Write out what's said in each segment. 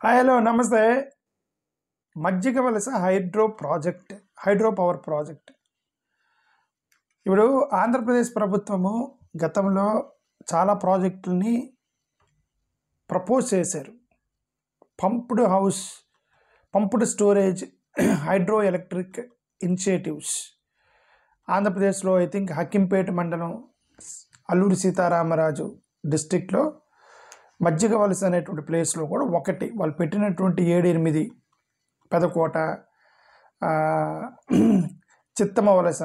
Hi hello నమస్తే. మజ్జిగ వలస హైడ్రో పవర్ ప్రాజెక్ట్. ఇప్పుడు ఆంధ్రప్రదేశ్ ప్రభుత్వము గతంలో చాలా ప్రాజెక్టుల్ని ప్రపోజ్ చేశారు. Pumped storage hydro electric initiatives. ఆంధ్రప్రదేశ్లో ఐ థింక్ హక్కింపేట మండలం, అల్లూరి సీతారామరాజు డిస్టిక్లో మజ్జిగ వలస అనేటువంటి ప్లేస్లో కూడా ఒకటి వాళ్ళు పెట్టినటువంటి 7-8 పెదకోట, చిత్తమ వలస,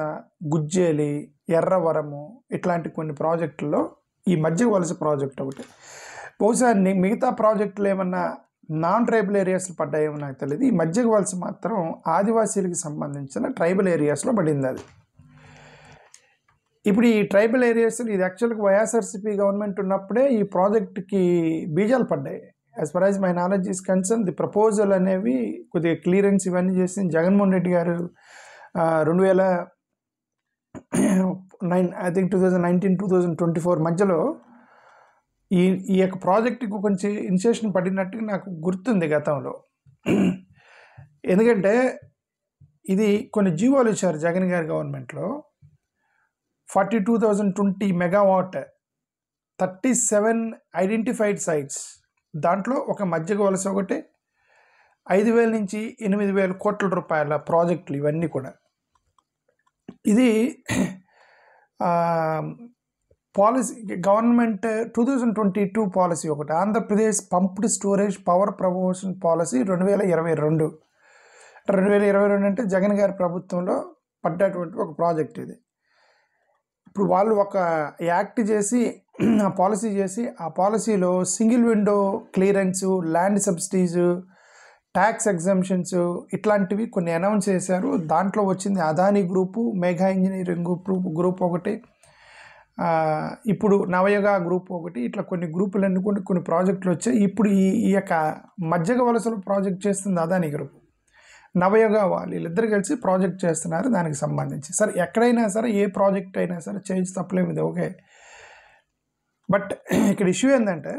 గుజ్జేలి, ఎర్రవరము ఇట్లాంటి కొన్ని ప్రాజెక్టుల్లో ఈ మజ్జిగ వలస ప్రాజెక్ట్ ఒకటి. బహుశా మిగతా ప్రాజెక్టులు ఏమన్నా నాన్ ట్రైబల్ ఏరియాస్లో పడ్డాయేమో నాకు తెలియదు. ఈ మజ్జిగ వలస మాత్రం ఆదివాసీలకు సంబంధించిన ట్రైబల్ ఏరియాస్లో పడింది. అది ఇప్పుడు ఈ ట్రైబల్ ఏరియాస్ ఇది యాక్చువల్గా వైఎస్ఆర్సీపీ గవర్నమెంట్ ఉన్నప్పుడే ఈ ప్రాజెక్ట్కి బీజాలు పడ్డాయి. As for as my knowledge is concern the proposal అనేవి కొద్దిగా క్లియరెన్స్ ఇవన్నీ చేసి జగన్మోహన్ రెడ్డి గారు 2009 ఐ థింక్ 2019-2024 మధ్యలో ఈ యొక్క ప్రాజెక్టుకు కొంచెం ఇనిషియేషన్ పడినట్టుగా నాకు గుర్తుంది గతంలో. ఎందుకంటే ఇది కొన్ని జీవోలు ఇచ్చారు జగన్ గారి గవర్నమెంట్లో. 42,020 మెగావాట్, 37 ఐడెంటిఫైడ్ సైట్స్. దాంట్లో ఒక మజ్జిగ వలస ఒకటి, 5,000 నుంచి 8,000 కోట్ల రూపాయల ప్రాజెక్టులు ఇవన్నీ కూడా. ఇది పాలసీ గవర్నమెంట్ 2022 పాలసీ ఒకటి, Andhra Pradesh pumped storage power promotion policy 2022. 2022 అంటే జగన్ గారి ప్రభుత్వంలో పడ్డటువంటి ఒక ప్రాజెక్ట్ ఇది. ఇప్పుడు వాళ్ళు ఒక యాక్ట్ చేసి ఆ పాలసీ చేసి ఆ పాలసీలో single window clearance, land subsidies, tax exemptions ఇట్లాంటివి కొన్ని అనౌన్స్ చేశారు. దాంట్లో వచ్చింది Adani group, mega engineering group ఒకటి, ఇప్పుడు నవయుగ గ్రూప్ ఒకటి, ఇట్లా కొన్ని గ్రూపులు ఎన్నుకుంటే కొన్ని ప్రాజెక్టులు వచ్చాయి. ఇప్పుడు ఈ యొక్క మజ్జిగ వలసలు ప్రాజెక్ట్ చేస్తుంది అదానీ గ్రూప్, నవయుగ వీళ్ళిద్దరు కలిసి ప్రాజెక్ట్ చేస్తున్నారు దానికి సంబంధించి. సరే ఎక్కడైనా సరే ఏ ప్రాజెక్ట్ అయినా సరే చేంజ్ తప్పలేదు, ఇది ఓకే. బట్ ఇక్కడ ఇష్యూ ఏంటంటే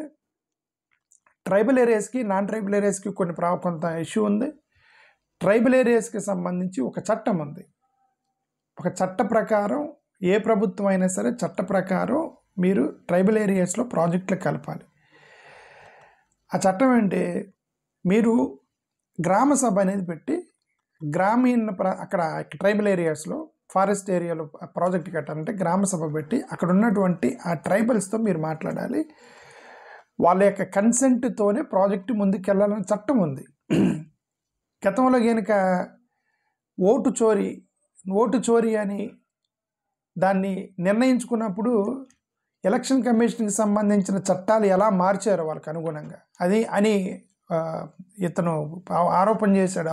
ట్రైబల్ ఏరియాస్కి నాన్ ట్రైబల్ ఏరియాస్కి కొంత ఇష్యూ ఉంది. ట్రైబల్ ఏరియాస్కి సంబంధించి ఒక చట్టం ఉంది. ఒక చట్ట ప్రకారం ఏ ప్రభుత్వం అయినా సరే చట్ట ప్రకారం మీరు ట్రైబల్ ఏరియాస్లో ప్రాజెక్టులు కలపాలి. ఆ చట్టం ఏంటి, మీరు గ్రామ సభ అనేది పెట్టి అక్కడ ట్రైబల్ ఏరియాస్లో ఫారెస్ట్ ఏరియాలో ప్రాజెక్ట్ కట్టాలంటే గ్రామ సభ పెట్టి అక్కడ ఉన్నటువంటి ఆ ట్రైబల్స్తో మీరు మాట్లాడాలి. వాళ్ళ యొక్క కన్సెంట్తోనే ప్రాజెక్టు ముందుకెళ్ళాలని చట్టం ఉంది. గతంలో కనుక ఓటు చోరీ అని దాన్ని నిర్ణయించుకున్నప్పుడు ఎలక్షన్ కమిషన్కి సంబంధించిన చట్టాలు ఎలా మార్చారో వాళ్ళకి అనుగుణంగా అని ఇతను ఆరోపణ చేశాడు.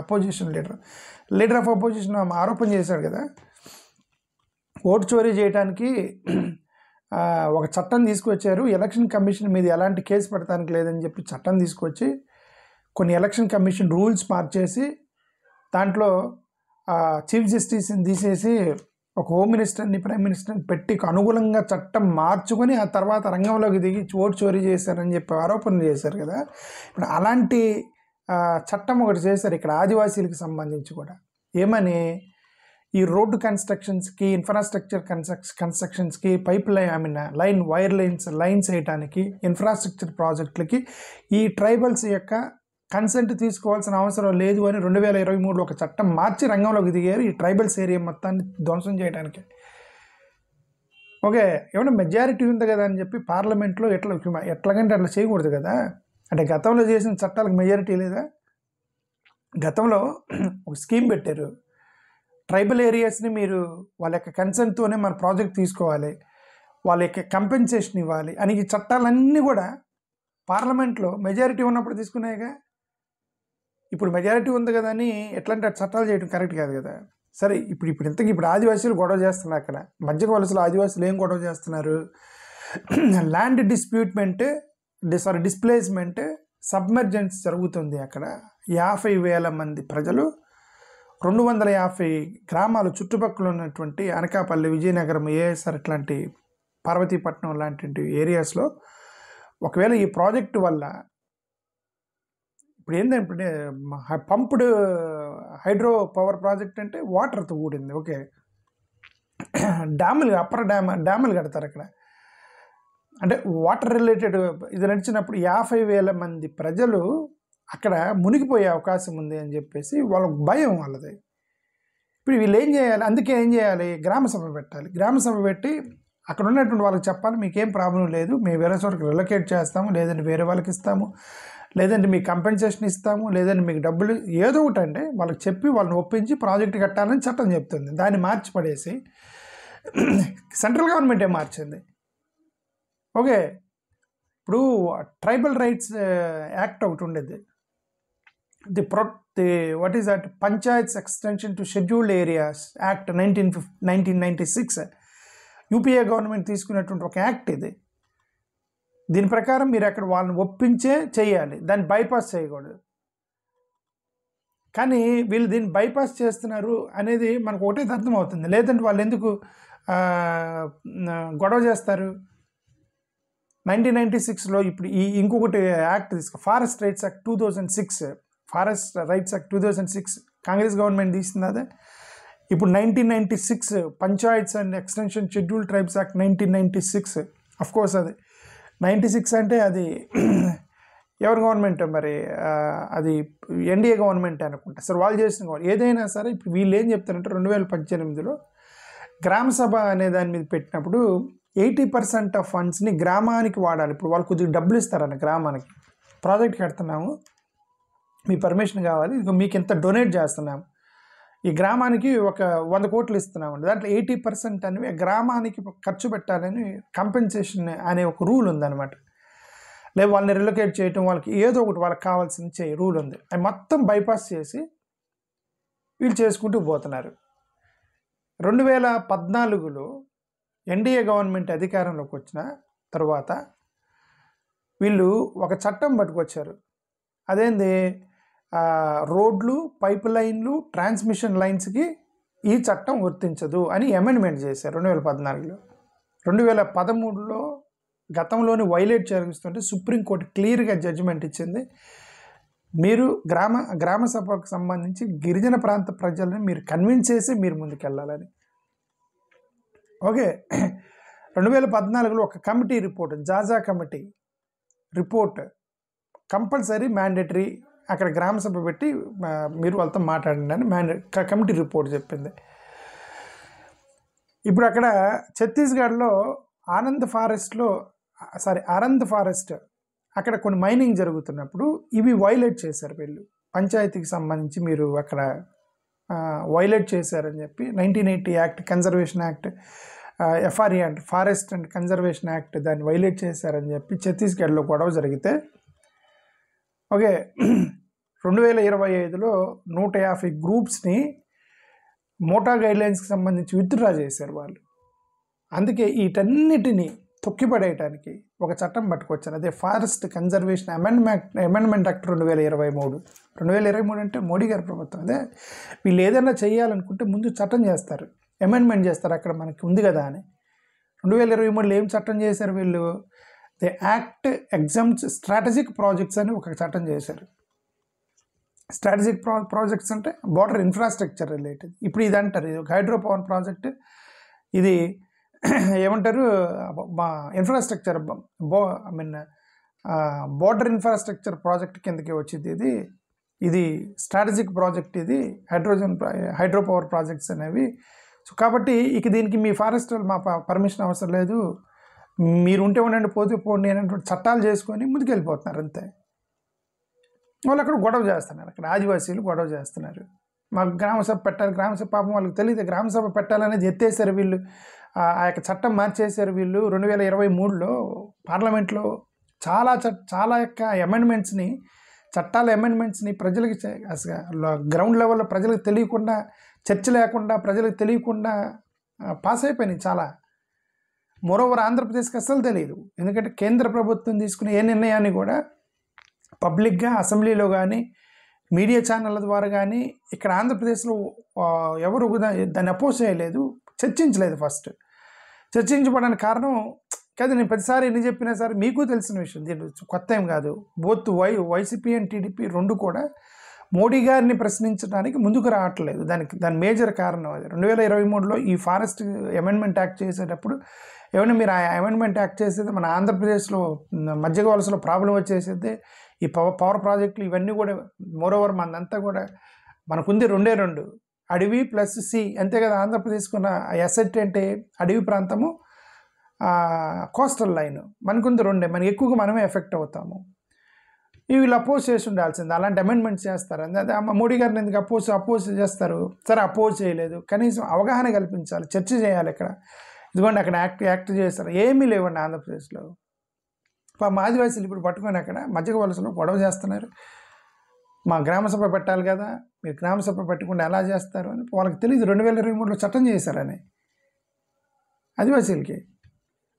లీడర్ ఆఫ్ అపోజిషన్ ఆరోపణ చేశాడు కదా. ఓటు చోరీ చేయడానికి ఒక చట్టం తీసుకొచ్చారు, ఎలక్షన్ కమిషన్ మీద ఎలాంటి కేసు పెడతానికి లేదని చెప్పి చట్టం తీసుకొచ్చి కొన్ని ఎలక్షన్ కమిషన్ రూల్స్ మార్చేసి దాంట్లో చీఫ్ జస్టిస్ని తీసేసి ఒక హోమ్ మినిస్టర్ని, ప్రైమ్ మినిస్టర్ని పెట్టి అనుగుణంగా చట్టం మార్చుకొని ఆ తర్వాత రంగంలోకి దిగి ఓటు చోరీ చేశారని చెప్పి ఆరోపణలు చేశారు కదా. ఇప్పుడు అలాంటి చట్టం ఒకటి చేశారు ఇక్కడ ఆదివాసీలకు సంబంధించి కూడా. ఏమని, ఈ రోడ్డు కన్స్ట్రక్షన్స్కి, ఇన్ఫ్రాస్ట్రక్చర్ కన్స్ట్రక్షన్స్కి, వైర్ లైన్స్ వేయటానికి, ఇన్ఫ్రాస్ట్రక్చర్ ప్రాజెక్టులకి ఈ ట్రైబల్స్ యొక్క కన్సెంట్ తీసుకోవాల్సిన అవసరం లేదు అని 2023లో ఒక చట్టం మార్చి రంగంలోకి దిగారు ఈ ట్రైబల్స్ ఏరియా మొత్తాన్ని ధ్వంసం చేయడానికి. ఓకే, ఏమన్నా మెజారిటీ ఉంది కదా అని చెప్పి పార్లమెంట్లో ఎట్లాగంటే అట్లా చేయకూడదు కదా. అంటే గతంలో చేసిన చట్టాలకు మెజారిటీ లేదా? గతంలో ఒక స్కీమ్ పెట్టారు, ట్రైబల్ ఏరియాస్ని మీరు వాళ్ళ యొక్క కన్సెంట్తోనే మన ప్రాజెక్ట్ తీసుకోవాలి, వాళ్ళ యొక్క కంపెన్సేషన్ ఇవ్వాలి అని ఈ చట్టాలన్నీ కూడా పార్లమెంట్లో మెజారిటీ ఉన్నప్పుడు తీసుకున్నాయిగా. ఇప్పుడు మెజారిటీ ఉంది కదా అని ఎట్లాంటి చట్టాలు చేయడం కరెక్ట్ కాదు కదా. సరే ఇప్పుడు ఆదివాసీలు గొడవ చేస్తున్నారు. అక్కడ మజ్జిగ వలసలో ఆదివాసీలు ఏం గొడవ చేస్తున్నారు, ల్యాండ్ డిస్ప్లేస్మెంట్, సబ్మెర్జెన్స్ జరుగుతుంది. అక్కడ 50,000 మంది ప్రజలు, 250 గ్రామాలు చుట్టుపక్కల ఉన్నటువంటి అనకాపల్లి, విజయనగరం, ఏఎస్ఆర్ ఇట్లాంటి పార్వతీపట్నం లాంటి ఏరియాస్లో ఒకవేళ ఈ ప్రాజెక్టు వల్ల ఇప్పుడు ఏంటంటే పంప్డ్ హైడ్రో పవర్ ప్రాజెక్ట్ అంటే వాటర్తో కూడింది. ఓకే, డ్యాములు అప్పర్ డ్యాములు కడతారు అక్కడ. అంటే వాటర్ రిలేటెడ్ ఇది నడిచినప్పుడు 50,000 మంది ప్రజలు అక్కడ మునిగిపోయే అవకాశం ఉంది అని చెప్పేసి వాళ్ళకు భయం వాళ్ళది. ఇప్పుడు వీళ్ళు ఏం చేయాలి? అందుకే ఏం చేయాలి? గ్రామ సభ పెట్టాలి. గ్రామ సభ పెట్టి అక్కడ ఉన్నటువంటి వాళ్ళకి చెప్పాలి, మీకేం ప్రాబ్లం లేదు, మేము వేరే చోటకి రిలొకేట్ చేస్తాము, లేదంటే వేరే వాళ్ళకి ఇస్తాము, లేదంటే మీకు కంపెన్సేషన్ ఇస్తాము, లేదంటే మీకు డబ్బులు ఏదో ఒకటి అంటే వాళ్ళకి చెప్పి వాళ్ళని ఒప్పించి ప్రాజెక్ట్ కట్టాలని చట్టం చెప్తుంది. దాన్ని మార్చి పడేసి సెంట్రల్ గవర్నమెంటే మార్చింది. ఓకే, ఇప్పుడు ట్రైబల్ రైట్స్ యాక్ట్ ఒకటి ఉండేది, what is that, panchayats extension to scheduled areas act 1996 UPA government తీసుకున్నటువంటి ఒక యాక్ట్ ఇది. దీని ప్రకారం మీరు అక్కడ వాళ్ళని ఒప్పించే చేయాలి, దాన్ని బైపాస్ చేయకూడదు. కానీ వీళ్ళు దీన్ని బైపాస్ చేస్తున్నారు అనేది మనకు ఒకటే అర్థమవుతుంది. లేదంటే వాళ్ళు ఎందుకు గొడవ చేస్తారు? 1996లో ఇప్పుడు ఇంకొకటి act forest rights act 2006, forest rights act 2006 Congress government తీసింది అదే. ఇప్పుడు 1996 panchayats and extension schedule tribes act 1996. Of course అది 96 అంటే అది ఎవరి గవర్నమెంట్ మరి, అది ఎన్డీఏ గవర్నమెంట్ అనుకుంటా. సరే, వాళ్ళు చేసిన గవర్నమెంట్ ఏదైనా సరే. ఇప్పుడు వీళ్ళు ఏం చెప్తారంటే 2018లో గ్రామ సభ అనే దాని మీద పెట్టినప్పుడు 80% ఆఫ్ ఫండ్స్ని గ్రామానికి వాడాలి. ఇప్పుడు వాళ్ళు కొద్దిగా డబ్బులు ఇస్తారన్న గ్రామానికి, ప్రాజెక్ట్ కడుతున్నాము, మీ పర్మిషన్ కావాలి, ఇక మీకు ఇంత డొనేట్ చేస్తున్నాము, ఈ గ్రామానికి ఒక 100 కోట్లు ఇస్తున్నామండి, దాంట్లో 80% అనేవి గ్రామానికి ఖర్చు పెట్టాలని కంపెన్సేషన్ అనే ఒక రూల్ ఉందన్నమాట. లేదు వాళ్ళని రిలొకేట్ చేయటం, వాళ్ళకి ఏదో ఒకటి వాళ్ళకి కావాల్సింది రూల్ ఉంది. అవి మొత్తం బైపాస్ చేసి వీళ్ళు చేసుకుంటూ పోతున్నారు. 2014లో ఎన్డీఏ గవర్నమెంట్ అధికారంలోకి వచ్చిన తర్వాత వీళ్ళు ఒక చట్టం పట్టుకొచ్చారు. అదేంది, రోడ్లు, పైప్ లైన్లు, ట్రాన్స్మిషన్ లైన్స్కి ఈ చట్టం వర్తించదు అని అమెండ్మెంట్ చేశారు 2014లో. 2013లో గతంలోని వైలేట్ చేస్తుంటే సుప్రీంకోర్టు క్లియర్గా జడ్జిమెంట్ ఇచ్చింది, మీరు గ్రామ సభకు సంబంధించి గిరిజన ప్రాంత ప్రజలను మీరు కన్విన్స్ చేసి మీరు ముందుకెళ్ళాలని. ఓకే, 2014లో ఒక committee report, Jaja committee report compulsory mandatory, అక్కడ గ్రామ సభ పెట్టి మీరు వాళ్ళతో మాట్లాడండి అని కమిటీ రిపోర్ట్ చెప్పింది. ఇప్పుడు అక్కడ ఛత్తీస్గఢ్లో ఆనంద్ ఫారెస్ట్ అక్కడ కొన్ని మైనింగ్ జరుగుతున్నప్పుడు ఇవి వైలేట్ చేశారు వీళ్ళు. పంచాయతీకి సంబంధించి మీరు అక్కడ వైలేట్ చేశారని చెప్పి 1980 యాక్ట్, కన్జర్వేషన్ యాక్ట్, ఎఫ్ఆర్ఈ అంటే ఫారెస్ట్ అండ్ కన్జర్వేషన్ యాక్ట్, దాన్ని వైలేట్ చేశారని చెప్పి ఛత్తీస్గఢ్లో గొడవ జరిగితే, ఓకే, 2025లో 150 గ్రూప్స్ని మోటా గైడ్లైన్స్కి సంబంధించి విత్డ్రా చేశారు వాళ్ళు. అందుకే వీటన్నిటినీ తొక్కిపడేయటానికి ఒక చట్టం పట్టుకొచ్చారు, అదే ఫారెస్ట్ కన్జర్వేషన్ అమెండ్మెంట్ యాక్ట్ 2023 అంటే మోడీ గారి ప్రభుత్వం. అదే వీళ్ళు ఏదైనా చేయాలనుకుంటే ముందు చట్టం చేస్తారు, అమెండ్మెంట్ చేస్తారు, అక్కడ మనకి ఉంది కదా అని. 2023లో ఏం చట్టం చేశారు వీళ్ళు? The act exams strategic projects అని ఒక చట్టం చేశారు. స్ట్రాటజిక్ ప్రాజెక్ట్స్ అంటే వాటర్ ఇన్ఫ్రాస్ట్రక్చర్ రిలేటెడ్. ఇప్పుడు ఇది అంటారు, ఇది ఒక హైడ్రో పవర్ ప్రాజెక్ట్, ఇది ఏమంటారు, ఇన్ఫ్రాస్ట్రక్చర్ బోర్డర్ ఇన్ఫ్రాస్ట్రక్చర్ ప్రాజెక్ట్ కిందకి వచ్చింది. ఇది స్ట్రాటజిక్ ప్రాజెక్ట్, ఇది హైడ్రో పవర్ ప్రాజెక్ట్స్ అనేవి. సో కాబట్టి ఇక దీనికి మీ ఫారెస్ట్ మా పర్మిషన్ అవసరం లేదు, మీరు ఉంటే ఉండండి, పోతే పోండి అనేటువంటి చట్టాలు చేసుకొని ముందుకెళ్ళిపోతున్నారు అంతే. వాళ్ళు అక్కడ గొడవ చేస్తున్నారు, అక్కడ ఆదివాసీలు గొడవ చేస్తున్నారు, మాకు గ్రామసభ పెట్టాలి. గ్రామసభ పాపం వాళ్ళకి తెలియదు, గ్రామసభ పెట్టాలనేది ఎత్తేసారు వీళ్ళు, ఆ యొక్క చట్టం మార్చేశారు వీళ్ళు. 2023లో పార్లమెంట్లో చాలా యొక్క చట్టాల అమెండ్మెంట్స్ని ప్రజలకి గ్రౌండ్ లెవెల్లో ప్రజలకు తెలియకుండా, చర్చ లేకుండా, ప్రజలకు తెలియకుండా పాస్ అయిపోయినాయి చాలా. మోరోవర్ ఆంధ్రప్రదేశ్కి అస్సలు తెలియదు, ఎందుకంటే కేంద్ర ప్రభుత్వం తీసుకునే ఏ నిర్ణయాన్ని కూడా పబ్లిక్గా అసెంబ్లీలో కానీ మీడియా ఛానళ్ళ ద్వారా కానీ ఇక్కడ ఆంధ్రప్రదేశ్లో ఎవరు దాన్ని అపోజ్ చేయలేదు, చర్చించలేదు. ఫస్ట్ చర్చించబడడానికి కారణం కాదు, నేను ప్రతిసారి ఎన్ని చెప్పినా సరే మీకు తెలిసిన విషయం, దీని కొత్త ఏం కాదు. బోత్ వైసీపీ అండ్ టీడీపీ రెండు కూడా మోడీ గారిని ప్రశ్నించడానికి ముందుకు రావట్లేదు. దాని మేజర్ కారణం అది. 2023లో ఈ ఫారెస్ట్ అమెండ్మెంట్ యాక్ట్ చేసేటప్పుడు ఏమైనా మీరు ఆ అమెండ్మెంట్ యాక్ట్ చేసేది మన ఆంధ్రప్రదేశ్లో మధ్య వలసలో ప్రాబ్లం వచ్చేసేది. ఈ పవర్ ప్రాజెక్టులు ఇవన్నీ కూడా మోరోవర్ మనదంతా కూడా మనకుంది రెండు అడవి ప్లస్ సి, అంతే కదా. ఆంధ్రప్రదేశ్కున్న ఎసెట్ అంటే అడవి ప్రాంతము, కోస్టల్ లైన్ మనకుంది రెండే. మనకి ఎక్కువగా మనమే ఎఫెక్ట్ అవుతాము. వీళ్ళు అపోజ్ చేసి ఉండాల్సింది. అలాంటి అమెండ్మెంట్స్ చేస్తారు. అదే మోడీ గారిని ఎందుకు అపోజ్ చేస్తారు? సరే, అపోజ్ చేయలేదు, కనీసం అవగాహన కల్పించాలి, చర్చ చేయాలి. ఇక్కడ ఇదిగోండి అక్కడ యాక్ట్ చేస్తారు. ఏమీ లేవండి ఆంధ్రప్రదేశ్లో. మా ఆదివాసీలు ఇప్పుడు పట్టుకొని అక్కడ మధ్య వలసలో గొడవ చేస్తున్నారు. మా గ్రామసభ పెట్టాలి కదా, మీరు గ్రామసభ పెట్టకుండా ఎలా చేస్తారు అని వాళ్ళకి తెలియదు. 2023లో చట్టం చేశారని ఆదివాసీలకి.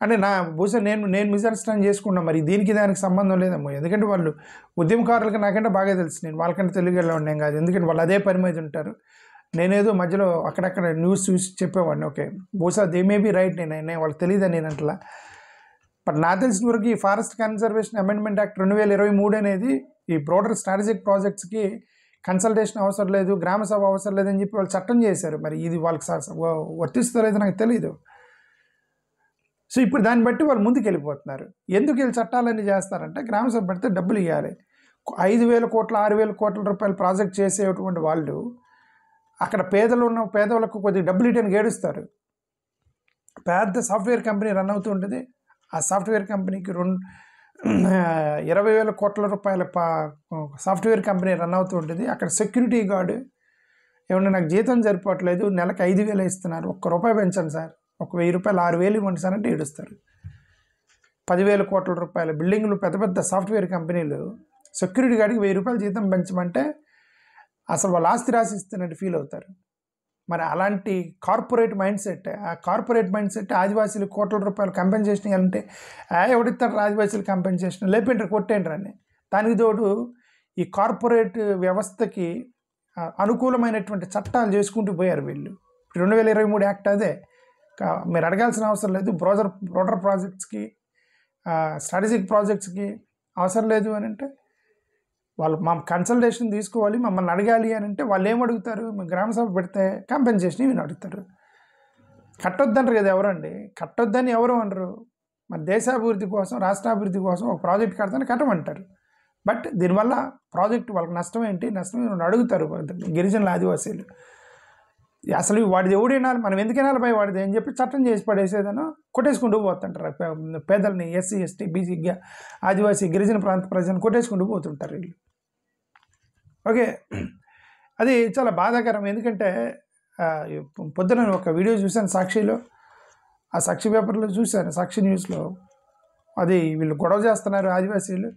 అంటే బహుశా నేను మిస్అండర్స్టాండ్ చేసుకున్నాను. మరి దానికి సంబంధం లేదమ్మో. ఎందుకంటే వాళ్ళు ఉద్యమకారులకి నాకంటే బాగా తెలుసు. నేను వాళ్ళకంటే తెలుగులో ఉన్నాం కాదు. ఎందుకంటే వాళ్ళు అదే పని మీద ఉంటారు. నేనేదో మధ్యలో అక్కడక్కడ న్యూస్ చూసి చెప్పేవాడిని. ఓకే, బహుశా దే మే బీ రైట్. నేను వాళ్ళకి తెలియదని నేను అంటలా. బట్ నాకు తెలిసిన వరకు ఈ ఫారెస్ట్ కన్జర్వేషన్ అమెండ్మెంట్ యాక్ట్ 2023 అనేది ఈ బ్రోడర్ స్ట్రాటజిక్ ప్రాజెక్ట్స్కి కన్సల్టేషన్ అవసరం లేదు, గ్రామసభ అవసరం లేదని చెప్పి వాళ్ళు చట్టం చేశారు. మరి ఇది వాళ్ళకి వర్తిస్తుందో లేదో నాకు తెలియదు. సో ఇప్పుడు దాన్ని బట్టి వాళ్ళు ముందుకు వెళ్ళిపోతున్నారు. ఎందుకు వీళ్ళు చట్టాలన్నీ చేస్తారంటే గ్రామసభ పెడితే డబ్బులు ఇవ్వాలి. 5,000 కోట్ల 6,000 కోట్ల రూపాయలు ప్రాజెక్ట్ చేసేటువంటి వాళ్ళు అక్కడ పేదలకు కొద్దిగా డబ్బులు ఇవ్వడానికి ఏడుస్తారు. పెద్ద సాఫ్ట్వేర్ కంపెనీ రన్ అవుతూ ఉంటుంది. ఆ సాఫ్ట్వేర్ కంపెనీకి 20,000 కోట్ల రూపాయల సాఫ్ట్వేర్ కంపెనీ రన్ అవుతూ ఉంటుంది. అక్కడ సెక్యూరిటీ గార్డు ఏమన్నా నాకు జీతం సరిపోవట్లేదు, నెలకు 5,000 ఇస్తున్నారు, ₹1 పెంచండి సార్, ₹1,000 6,000 ఇవ్వండి సార్ అంటే ఏడుస్తారు. 10,000 కోట్ల రూపాయల బిల్డింగ్లు, పెద్ద సాఫ్ట్వేర్ కంపెనీలు సెక్యూరిటీ గార్డ్కి ₹1,000 జీతం పెంచమంటే అసలు వాళ్ళు ఆస్తి రాసిస్తున్నట్టు ఫీల్ అవుతారు. మరి అలాంటి కార్పొరేట్ మైండ్ సెట్ ఆదివాసీలు కోట్ల రూపాయలు కంపెన్సేషన్ ఇవ్వాలంటే ఎవడిస్తారు? ఆదివాసీలు కంపెన్సేషన్ లేపింటారు, కొట్టేంటారు అని. దానికి తోడు ఈ కార్పొరేట్ వ్యవస్థకి అనుకూలమైనటువంటి చట్టాలు చేసుకుంటూ పోయారు వీళ్ళు. 2023 యాక్ట్ అదే. మీరు అడగాల్సిన అవసరం లేదు. బ్రోడర్ ప్రాజెక్ట్స్కి, స్ట్రాటజిక్ ప్రాజెక్ట్స్కి అవసరం లేదు అని అంటే వాళ్ళు మా కన్సల్టేషన్ తీసుకోవాలి, మమ్మల్ని అడగాలి అని అంటే వాళ్ళు ఏమడుగుతారు? గ్రామసభ పెడితే కంపెన్సేషన్ ఇవి అడుగుతారు. కట్టొద్దంటారు కదా ఎవరండి? కట్టొద్దని ఎవరు అనరు. మరి దేశాభివృద్ధి కోసం, రాష్ట్రాభివృద్ధి కోసం ఒక ప్రాజెక్ట్ కడతాను కట్టమంటారు. బట్ దీనివల్ల ప్రాజెక్ట్ వాళ్ళకి నష్టం ఏంటి అడుగుతారు గిరిజనుల ఆదివాసీలు. అసలు వాడిది ఎవడైనా మనం ఎందుకైనా పై వాడిది అని చెప్పి చట్టం చేసి పడేసేదనో కొట్టేసుకుంటూ పోతుంటారు. పేదల్ని, ఎస్సీ ఎస్టీ బీసీ ఆదివాసీ గిరిజన ప్రాంత ప్రజలను కొట్టేసుకుంటూ పోతుంటారు వీళ్ళు. ఓకే, అది చాలా బాధాకరం. ఎందుకంటే పొద్దున ఒక వీడియో చూశాను సాక్షిలో, ఆ సాక్షి పేపర్లో చూశాను, సాక్షి న్యూస్లో. అది వీళ్ళు గొడవ చేస్తున్నారు ఆదివాసీలు.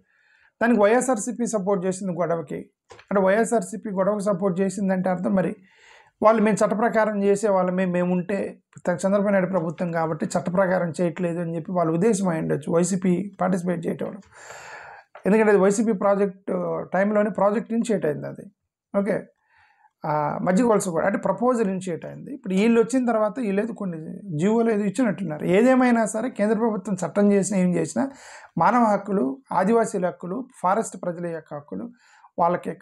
దానికి వైఎస్ఆర్సీపీ సపోర్ట్ చేసింది గొడవకి. అంటే వైఎస్ఆర్సీపీ గొడవకు సపోర్ట్ చేసిందంటే అర్థం మరి వాళ్ళు మేము చట్ట ప్రకారం చేసే వాళ్ళమే, మేము ఉంటే చంద్రబాబు నాయుడు ప్రభుత్వం కాబట్టి చట్ట ప్రకారం చేయట్లేదు అని చెప్పి వాళ్ళ ఉద్దేశం అయి ఉండొచ్చు వైసీపీ పార్టిసిపేట్ చేయటం. ఎందుకంటే అది వైసీపీ ప్రాజెక్ట్ టైంలోనే ప్రాజెక్ట్ ఇనిషియేట్ అయింది అది. ఓకే, మధ్య వలస కూడా అంటే ప్రపోజల్ ఇనిషియేట్ అయింది. ఇప్పుడు వీళ్ళు వచ్చిన తర్వాత వీళ్ళేదో కొన్ని జీవోలు ఏదో ఇచ్చినట్టున్నారు. ఏదేమైనా సరే కేంద్ర ప్రభుత్వం చట్టం చేసినా ఏం చేసినా మానవ హక్కులు, ఆదివాసీల హక్కులు, ఫారెస్ట్ ప్రజల యొక్క హక్కులు వాళ్ళకి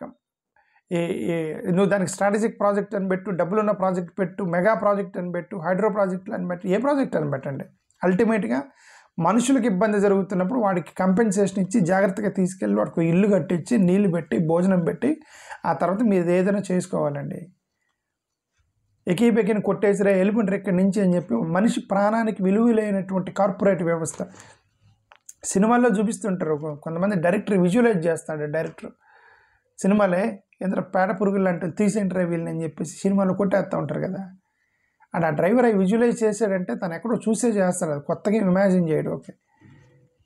నువ్వు దానికి స్ట్రాటజిక్ ప్రాజెక్ట్ అని పెట్టు, డబ్బులున్న ప్రాజెక్ట్ పెట్టు, మెగా ప్రాజెక్ట్ అని పెట్టు, హైడ్రో ప్రాజెక్టులు అని పెట్టు, ఏ ప్రాజెక్ట్ అని పెట్టండి. అల్టిమేట్గా మనుషులకు ఇబ్బంది జరుగుతున్నప్పుడు వాడికి కంపెన్సేషన్ ఇచ్చి జాగ్రత్తగా తీసుకెళ్ళి వాడికి ఇల్లు కట్టించి, నీళ్లు పెట్టి, భోజనం పెట్టి, ఆ తర్వాత మీరు ఏదైనా చేసుకోవాలండి. ఎకీబెకిని కొట్టేసిరే వెళ్ళిపోంటారు ఇక్కడి నుంచి అని చెప్పి మనిషి ప్రాణానికి విలువలైనటువంటి కార్పొరేట్ వ్యవస్థ సినిమాల్లో చూపిస్తుంటారు. కొంతమంది డైరెక్టర్ విజువలైజ్ చేస్తాడు. డైరెక్టర్ సినిమాలే ఎంత పేడ పురుగులు అంటే తీసేంటారే వీళ్ళని అని చెప్పేసి సినిమాలో కొట్టేస్తూ ఉంటారు కదా. అండ్ ఆ డ్రైవర్ అవి విజువలైజ్ చేశాడంటే తను ఎక్కడో చూసే చేస్తాడు, అది కొత్తగా ఇమాజిన్ చేయడు. ఓకే,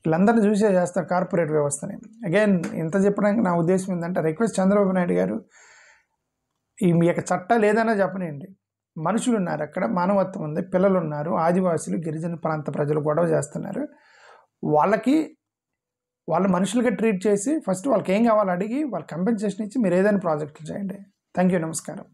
వీళ్ళందరినీ చూసే చేస్తారు కార్పొరేట్ వ్యవస్థని. అగైన్ ఇంత చెప్పడానికి నా ఉద్దేశం ఏంటంటే రిక్వెస్ట్ చంద్రబాబు నాయుడు గారు, మీ యొక్క చట్టాలు ఏదైనా చెప్పనండి, మనుషులు ఉన్నారు అక్కడ, మానవత్వం ఉంది, పిల్లలు ఉన్నారు, ఆదివాసులు గిరిజన ప్రాంత ప్రజలు గొడవ చేస్తున్నారు. వాళ్ళ మనుషులుగా ట్రీట్ చేసి ఫస్ట్ వాళ్ళకి ఏం కావాలో అడిగి వాళ్ళకి కంపెన్సేషన్ ఇచ్చి మీరు ఏదైనా ప్రాజెక్టులు చేయండి. థ్యాంక్ యూ, నమస్కారం.